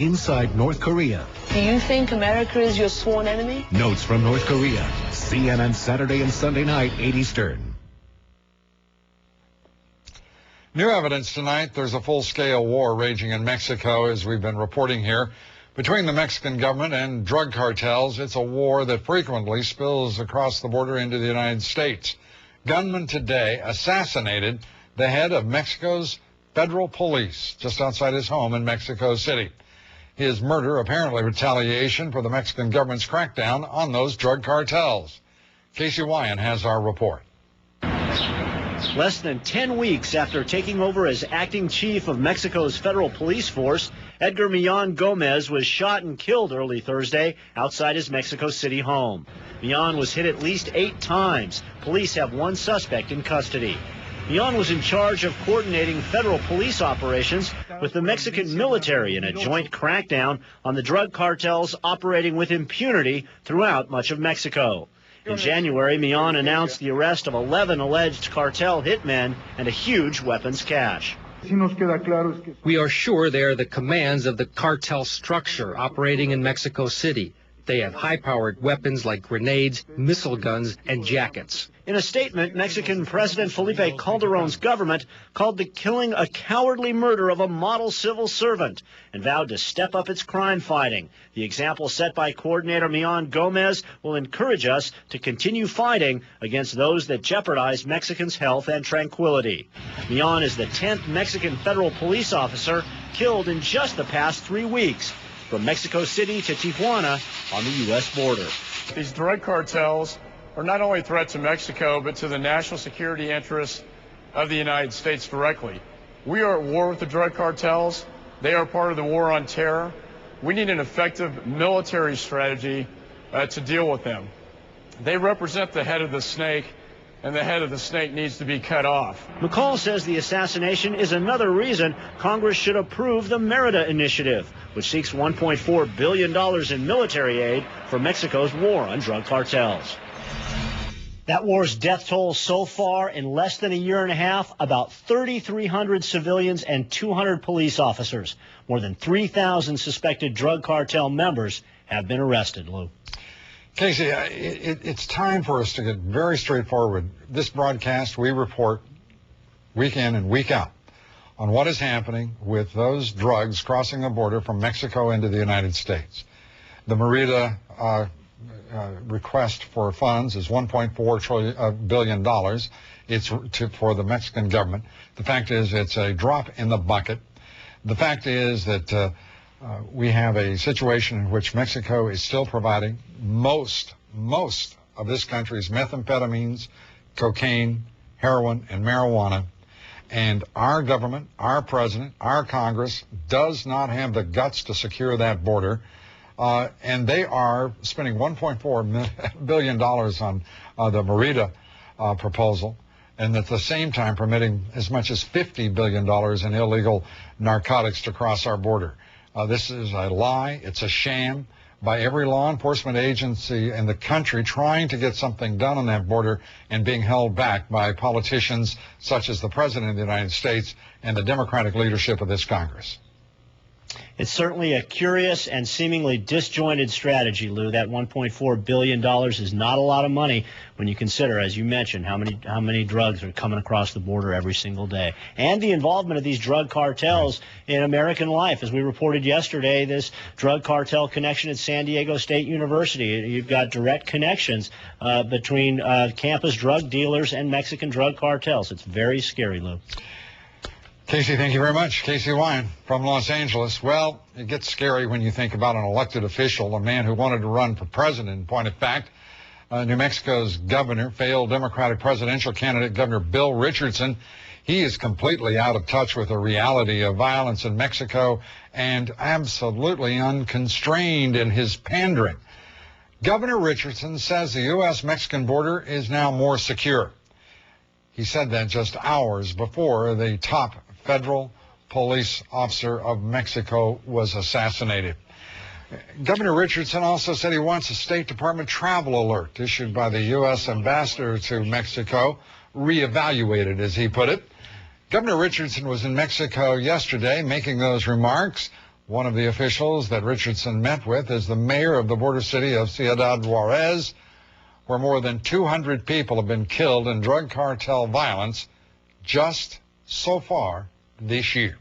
Inside North Korea. Do you think America is your sworn enemy? Notes from North Korea. CNN Saturday and Sunday night, 8 Eastern. New evidence tonight. There's a full-scale war raging in Mexico, as we've been reporting here, between the Mexican government and drug cartels. It's a war that frequently spills across the border into the United States. Gunmen today assassinated the head of Mexico's federal police just outside his home in Mexico City. His murder apparently retaliation for the Mexican government's crackdown on those drug cartels. Casey Wyan has our report. Less than 10 weeks after taking over as acting chief of Mexico's federal police force, Edgar Millán Gomez was shot and killed early Thursday outside his Mexico City home. Millán was hit at least 8 times. Police have one suspect in custody. Millán was in charge of coordinating federal police operations with the Mexican military in a joint crackdown on the drug cartels operating with impunity throughout much of Mexico. In January, Millán announced the arrest of 11 alleged cartel hitmen and a huge weapons cache. We are sure they are the commands of the cartel structure operating in Mexico City. They have high-powered weapons like grenades, missile guns, and jackets. In a statement, Mexican President Felipe Calderon's government called the killing a cowardly murder of a model civil servant and vowed to step up its crime fighting. The example set by coordinator Millán Gomez will encourage us to continue fighting against those that jeopardize Mexicans' health and tranquility. Millán is the 10th Mexican federal police officer killed in just the past 3 weeks, from Mexico City to Tijuana on the U.S. border. These drug cartels are not only a threat to Mexico, but to the national security interests of the United States directly. We are at war with the drug cartels. They are part of the war on terror. We need an effective military strategy to deal with them. They represent the head of the snake, and the head of the snake needs to be cut off. McCaul says the assassination is another reason Congress should approve the Merida Initiative, which seeks $1.4 billion in military aid for Mexico's war on drug cartels. That war's death toll so far in less than a year and a half, about 3,300 civilians and 200 police officers. More than 3,000 suspected drug cartel members have been arrested, Lou. Casey, it's time for us to get very straightforward. This broadcast, we report week in and week out on what is happening with those drugs crossing the border from Mexico into the United States. The Merida request for funds is $1.4 billion. It's for the Mexican government. The fact is it's a drop in the bucket. The fact is that we have a situation in which Mexico is still providing most of this country's methamphetamines, cocaine, heroin, and marijuana. And our government, our president, our Congress does not have the guts to secure that border. And they are spending $1.4 billion on the Merida proposal, and at the same time permitting as much as $50 billion in illegal narcotics to cross our border. This is a lie. It's a sham by every law enforcement agency in the country trying to get something done on that border and being held back by politicians such as the President of the United States and the Democratic leadership of this Congress. It's certainly a curious and seemingly disjointed strategy, Lou. That $1.4 billion is not a lot of money when you consider, as you mentioned, how many drugs are coming across the border every single day. And the involvement of these drug cartels in American life. As we reported yesterday, this drug cartel connection at San Diego State University. You've got direct connections between campus drug dealers and Mexican drug cartels. It's very scary, Lou. Casey, thank you very much. Casey Wyan from Los Angeles. Well, it gets scary when you think about an elected official, a man who wanted to run for president. In point of fact, New Mexico's governor, failed Democratic presidential candidate Governor Bill Richardson, he is completely out of touch with the reality of violence in Mexico and absolutely unconstrained in his pandering. Governor Richardson says the U.S.-Mexican border is now more secure. He said that just hours before the top federal police officer of Mexico was assassinated. Governor Richardson also said he wants a State Department travel alert issued by the U.S. ambassador to Mexico, reevaluated, as he put it. Governor Richardson was in Mexico yesterday making those remarks One of the officials that Richardson met with is the mayor of the border city of Ciudad Juarez, where more than 200 people have been killed in drug cartel violence just so far this year.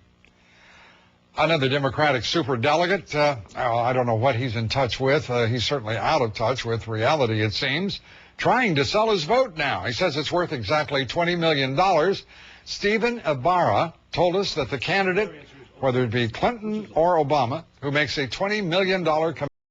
Another Democratic superdelegate, I don't know what he's in touch with. He's certainly out of touch with reality, it seems, trying to sell his vote now. He says it's worth exactly $20 million. Stephen Ibarra told us that the candidate, whether it be Clinton or Obama, who makes a $20 million commitment